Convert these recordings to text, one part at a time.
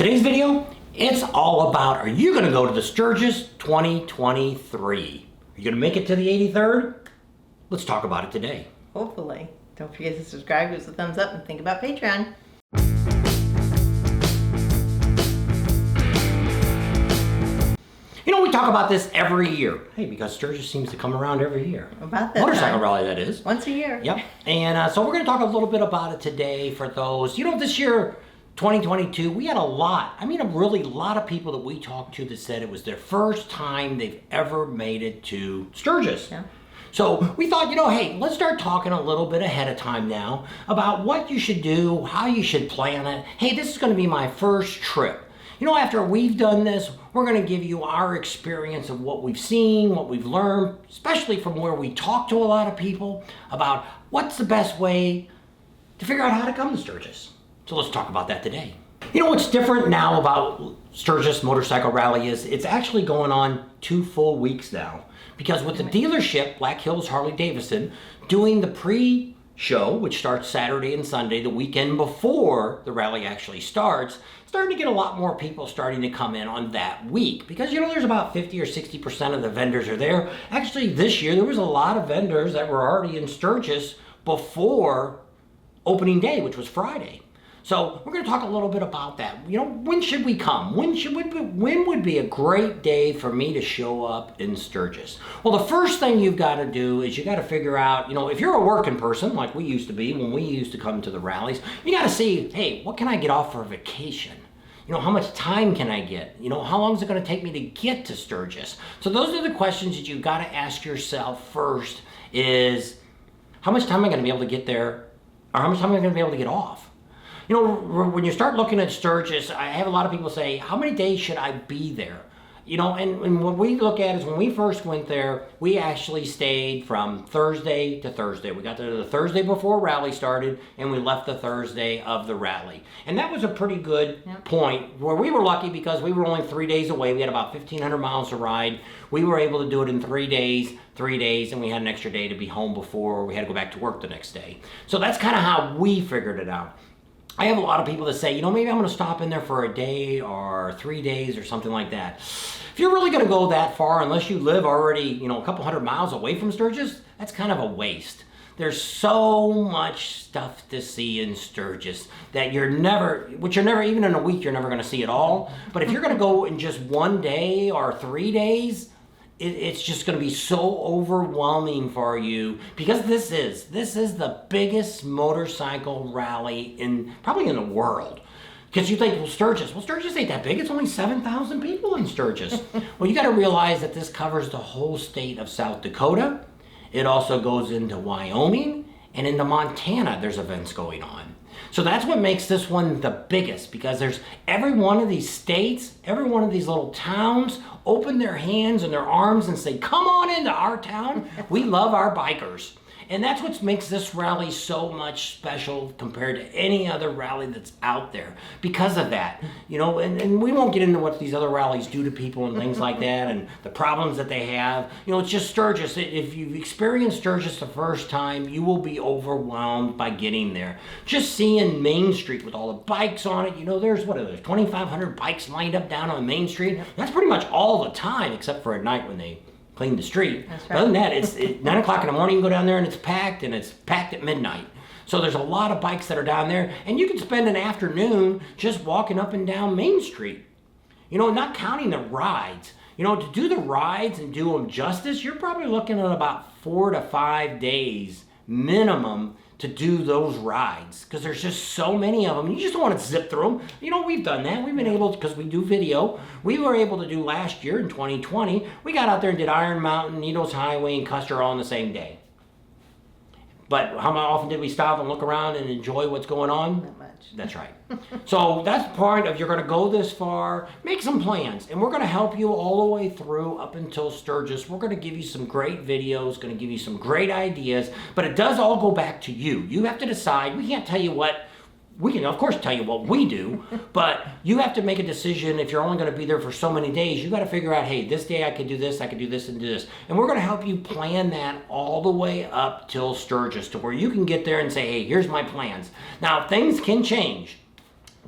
Today's video, it's all about, are you going to go to the Sturgis 2023? Are you going to make it to the 83rd? Let's talk about it today. Hopefully. Don't forget to subscribe, give us a thumbs up, and think about Patreon. You know, we talk about this every year. Hey, because Sturgis seems to come around every year. About that Motorcycle time. rally, that is. Once a year. Yep. And so we're going to talk a little bit about it today for those. You know, this year, 2022, we had a lot. I mean, a really lot of people that we talked to that said it was their first time they've ever made it to Sturgis. Yeah. So we thought, you know, hey, let's start talking a little bit ahead of time now about what you should do, how you should plan it. Hey, this is going to be my first trip. You know, after we've done this, we're going to give you our experience of what we've seen, what we've learned, especially from where we talk to a lot of people about what's the best way to figure out how to come to Sturgis. So let's talk about that today. You know what's different now about Sturgis Motorcycle Rally is it's actually going on 2 full weeks now. Because with the dealership, Black Hills Harley Davidson, doing the pre-show, which starts Saturday and Sunday, the weekend before the rally actually starts, starting to get a lot more people starting to come in on that week. Because, you know, there's about 50 or 60% of the vendors are there. Actually, this year, there was a lot of vendors that were already in Sturgis before opening day, which was Friday. So we're going to talk a little bit about that. You know, when should we come? When would be a great day for me to show up in Sturgis? Well, the first thing you've got to do is you got to figure out, you know, if you're a working person like we used to be when we used to come to the rallies, you got to see, hey, what can I get off for a vacation? You know, how much time can I get? You know, how long is it going to take me to get to Sturgis? So those are the questions that you've got to ask yourself first is, how much time am I going to be able to get there? Or how much time am I going to be able to get off? You know, when you start looking at Sturgis, I have a lot of people say, how many days should I be there? You know, and what we look at is when we first went there, we actually stayed from Thursday to Thursday. We got there the Thursday before rally started, and we left the Thursday of the rally. And that was a pretty good point where we were lucky because we were only 3 days away. We had about 1,500 miles to ride. We were able to do it in 3 days, and we had an extra day to be home before we had to go back to work the next day. So that's kind of how we figured it out. I have a lot of people that say, you know, maybe I'm going to stop in there for a day or 3 days or something like that. If you're really going to go that far, unless you live already, you know, a couple hundred miles away from Sturgis, that's kind of a waste. There's so much stuff to see in Sturgis that you're never, even in a week, you're never going to see it all. But if you're going to go in just 1 day or 3 days, it's just going to be so overwhelming for you because this is the biggest motorcycle rally probably in the world. Because you think, well, Sturgis ain't that big. It's only 7,000 people in Sturgis. Well, you got to realize that this covers the whole state of South Dakota. It also goes into Wyoming, and into Montana there's events going on. So that's what makes this one the biggest, because there's every one of these states, every one of these little towns open their hands and their arms and say, come on into our town. We love our bikers. And that's what makes this rally so much special compared to any other rally that's out there because of that. You know, and we won't get into what these other rallies do to people and things like that and the problems that they have. You know, it's just Sturgis. If you've experienced Sturgis the first time, you will be overwhelmed by getting there. Just seeing Main Street with all the bikes on it, you know, there's 2,500 bikes lined up down on Main Street. That's pretty much all the time except for at night when they clean the street. That's right. Other than that, it's 9 o'clock in the morning, you go down there and it's packed at midnight. So there's a lot of bikes that are down there, and you can spend an afternoon just walking up and down Main Street. You know, not counting the rides. You know, to do the rides and do them justice, you're probably looking at about 4 to 5 days minimum to do those rides, because there's just so many of them. You just don't want to zip through them. You know, we've done that. We've been able to, because we do video. We were able to do last year in 2020. We got out there and did Iron Mountain, Needles Highway, and Custer all in the same day. But how often did we stop and look around and enjoy what's going on? Not much. That's right. So that's the point of, you're going to go this far, make some plans, and we're going to help you all the way through up until Sturgis. We're going to give you some great videos, going to give you some great ideas, but it does all go back to you. You have to decide. We can't tell you what. We can, of course, tell you what we do, but you have to make a decision. If you're only going to be there for so many days, you got to figure out, hey, this day I could do this, and do this. And we're going to help you plan that all the way up till Sturgis to where you can get there and say, hey, here's my plans. Now, things can change.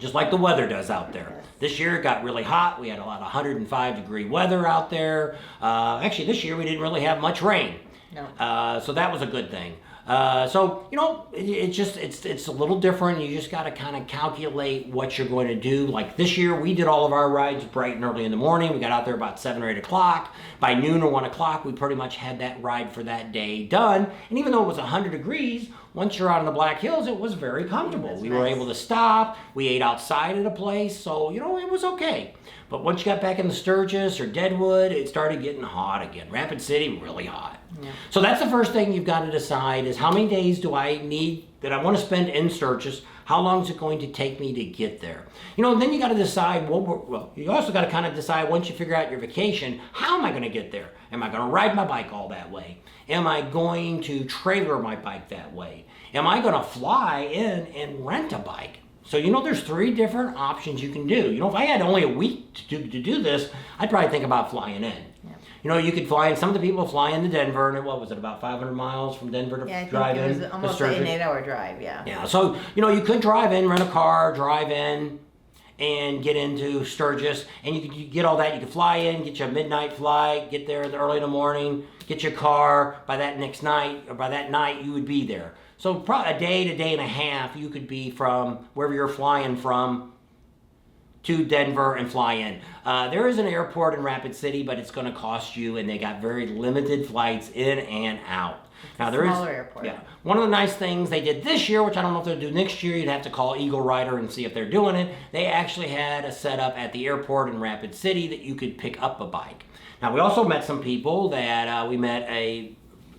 just like the weather does out there. Yes. This year it got really hot. We had a lot of 105-degree weather out there. Actually, this year we didn't really have much rain. No. So that was a good thing. So, you know, it's a little different. You just got to kind of calculate what you're going to do. Like this year, we did all of our rides bright and early in the morning. We got out there about 7 or 8 o'clock. By noon or 1 o'clock, we pretty much had that ride for that day done. And even though it was 100 degrees, once you're out on the Black Hills, it was very comfortable. We were able to stop. We ate outside at a place. So, you know, it was okay. But once you got back into Sturgis or Deadwood, it started getting hot again. Rapid City, really hot. Yeah. So that's the first thing you've got to decide is how many days do I need that I want to spend in Sturgis? How long is it going to take me to get there? You know, then you got to decide, well, you also got to kind of decide once you figure out your vacation, how am I going to get there? Am I going to ride my bike all that way? Am I going to trailer my bike that way? Am I going to fly in and rent a bike? So, you know, there's 3 different options you can do. You know, if I had only a week to do this, I'd probably think about flying in. Yeah. You know, you could fly in. Some of the people fly into Denver, and what was it, about 500 miles from Denver to drive in? Yeah, I think it was almost an 8-hour drive, yeah. Yeah, so, you know, you could drive in, rent a car, drive in, and get into Sturgis, and you get all that. You could fly in, get your midnight flight, get there early in the morning, get your car. By that next night, or by that night, you would be there. So probably a day to day and a half, you could be from wherever you're flying from to Denver and fly in. There is an airport in Rapid City, but it's going to cost you, and they got very limited flights in and out. Now there is smaller airport. Yeah. One of the nice things they did this year, which I don't know if they'll do next year, you'd have to call Eagle Rider and see if they're doing it. They actually had a setup at the airport in Rapid City that you could pick up a bike. Now we also met some people that we met a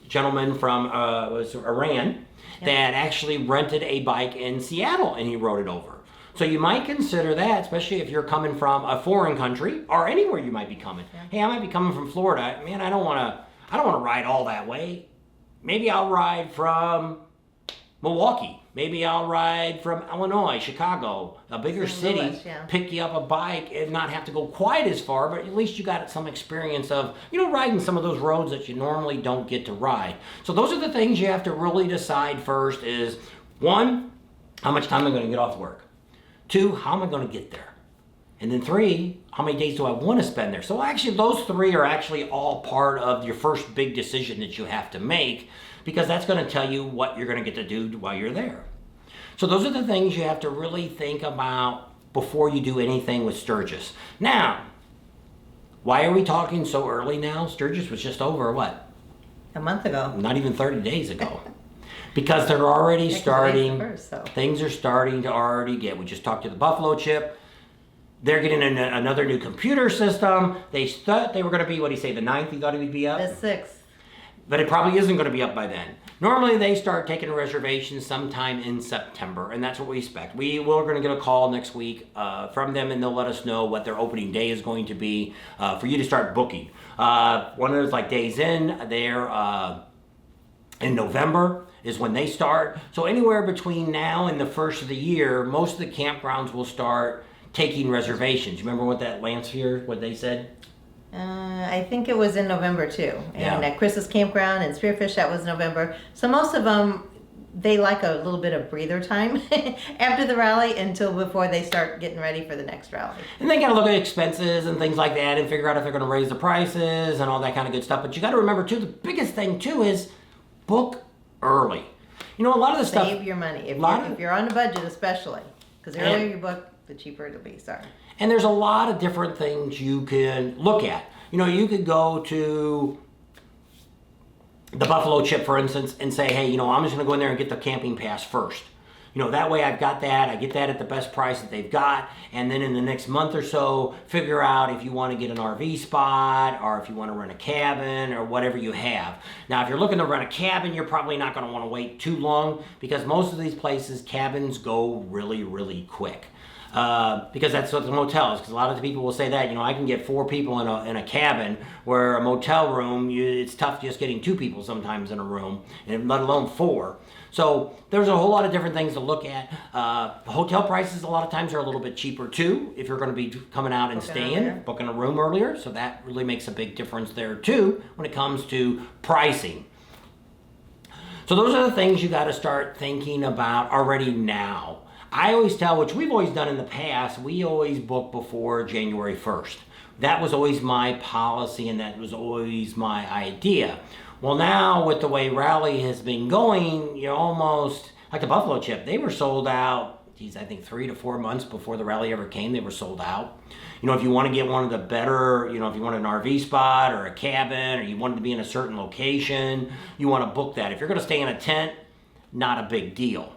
gentleman from was Iran that actually rented a bike in Seattle and he rode it over. So you might consider that, especially if you're coming from a foreign country or anywhere you might be coming. Yeah. Hey, I might be coming from Florida. Man, I don't want to ride all that way. Maybe I'll ride from Milwaukee. Maybe I'll ride from Illinois, Chicago, a bigger city, pick you up a bike and not have to go quite as far, but at least you got some experience of, you know, riding some of those roads that you normally don't get to ride. So those are the things you have to really decide first is, 1, how much time am I going to get off work? 2, how am I going to get there? And then 3, how many days do I want to spend there? So actually those 3 are actually all part of your first big decision that you have to make, because that's going to tell you what you're going to get to do while you're there. So those are the things you have to really think about before you do anything with Sturgis. Now, why are we talking so early now? Sturgis was just over, what? A month ago. Not even 30 days ago. Because they're already starting, things are starting to already get. We just talked to the Buffalo Chip. They're getting another new computer system. They thought they were going to be, what do you say, the 9th? You thought it would be up? The 6th. But it probably isn't going to be up by then. Normally they start taking reservations sometime in September, and that's what we expect. We're going to get a call next week from them, and they'll let us know what their opening day is going to be for you to start booking. One of those like days in, they're in November is when they start. So anywhere between now and the first of the year, most of the campgrounds will start taking reservations. You remember what that Lansphere, what they said? I think it was in November too. And at Chris's Campground and Spearfish, that was November. So most of them, they like a little bit of breather time after the rally until before they start getting ready for the next rally. And they got to look at expenses and things like that and figure out if they're going to raise the prices and all that kind of good stuff. But you got to remember too, the biggest thing too is book early. You know, a lot of the stuff. Save your money. If you're on a budget especially. Because the earlier you book, the cheaper it'll be. Sorry. And there's a lot of different things you can look at. You know, you could go to the Buffalo Chip, for instance, and say, hey, you know, I'm just going to go in there and get the camping pass first. You know, that way I've got that. I get that at the best price that they've got. And then in the next month or so, figure out if you want to get an RV spot or if you want to rent a cabin or whatever you have. Now, if you're looking to rent a cabin, you're probably not going to want to wait too long because most of these places, cabins go really, really quick. Because that's what the motels, because a lot of the people will say that, you know, I can get 4 people in a cabin, where a motel room, it's tough just getting 2 people sometimes in a room, and let alone 4. So there's a whole lot of different things to look at. The hotel prices a lot of times are a little bit cheaper too, if you're going to be coming out and booking a room earlier. So that really makes a big difference there too, when it comes to pricing. So those are the things you got to start thinking about already now. I always tell, which we've always done in the past, we always book before January 1st. That was always my policy and that was always my idea. Well, now with the way rally has been going, you're almost, like the Buffalo Chip, they were sold out, geez, I think 3 to 4 months before the rally ever came, they were sold out. You know, if you want to get one of the better, you know, if you want an RV spot or a cabin or you want to be in a certain location, you want to book that. If you're going to stay in a tent, not a big deal.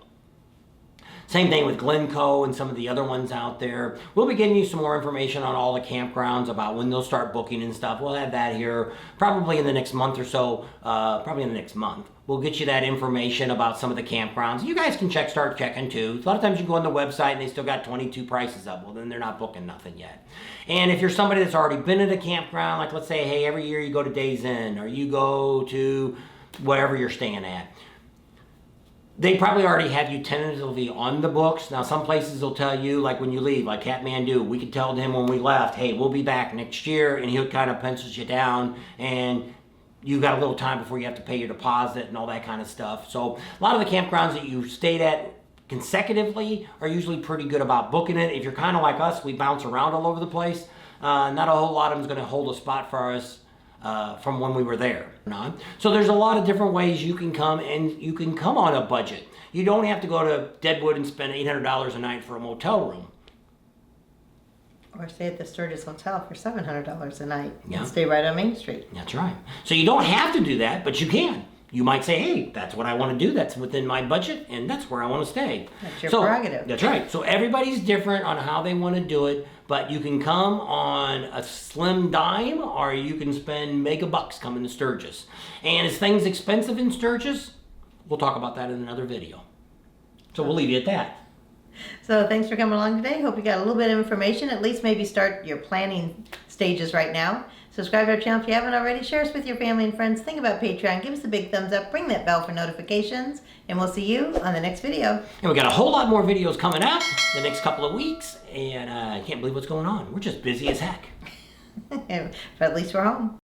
Same thing with Glencoe and some of the other ones out there. We'll be getting you some more information on all the campgrounds about when they'll start booking and stuff. We'll have that here probably in the next month or so, probably in the next month. We'll get you that information about some of the campgrounds. You guys can start checking too. A lot of times you go on the website and they still got 22 prices up. Well, then they're not booking nothing yet. And if you're somebody that's already been at a campground, like let's say, hey, every year you go to Days Inn or you go to wherever you're staying at, they probably already have you tentatively on the books. Now, some places will tell you, like when you leave, like Kathmandu, we could tell him when we left, hey, we'll be back next year, and he'll kind of pencils you down, and you got a little time before you have to pay your deposit and all that kind of stuff. So a lot of the campgrounds that you stayed at consecutively are usually pretty good about booking it. If you're kind of like us, we bounce around all over the place. Not a whole lot of them is going to hold a spot for us from when we were there. So there's a lot of different ways you can come, and you can come on a budget. You don't have to go to Deadwood and spend $800 a night for a motel room. Or stay at the Sturgis Hotel for $700 a night Yeah. and stay right on Main Street. That's right. So you don't have to do that, but you can. You might say, hey, that's what I want to do. That's within my budget, and that's where I want to stay. That's your prerogative. That's right. So everybody's different on how they want to do it, but you can come on a slim dime, or you can spend mega bucks coming to Sturgis. And is things expensive in Sturgis? We'll talk about that in another video. So we'll leave you at that. So thanks for coming along today. Hope you got a little bit of information. At least maybe start your planning stages right now. Subscribe to our channel if you haven't already. Share us with your family and friends. Think about Patreon. Give us a big thumbs up. Ring that bell for notifications. And we'll see you on the next video. And we got a whole lot more videos coming up the next couple of weeks. And I can't believe what's going on. We're just busy as heck. But at least we're home.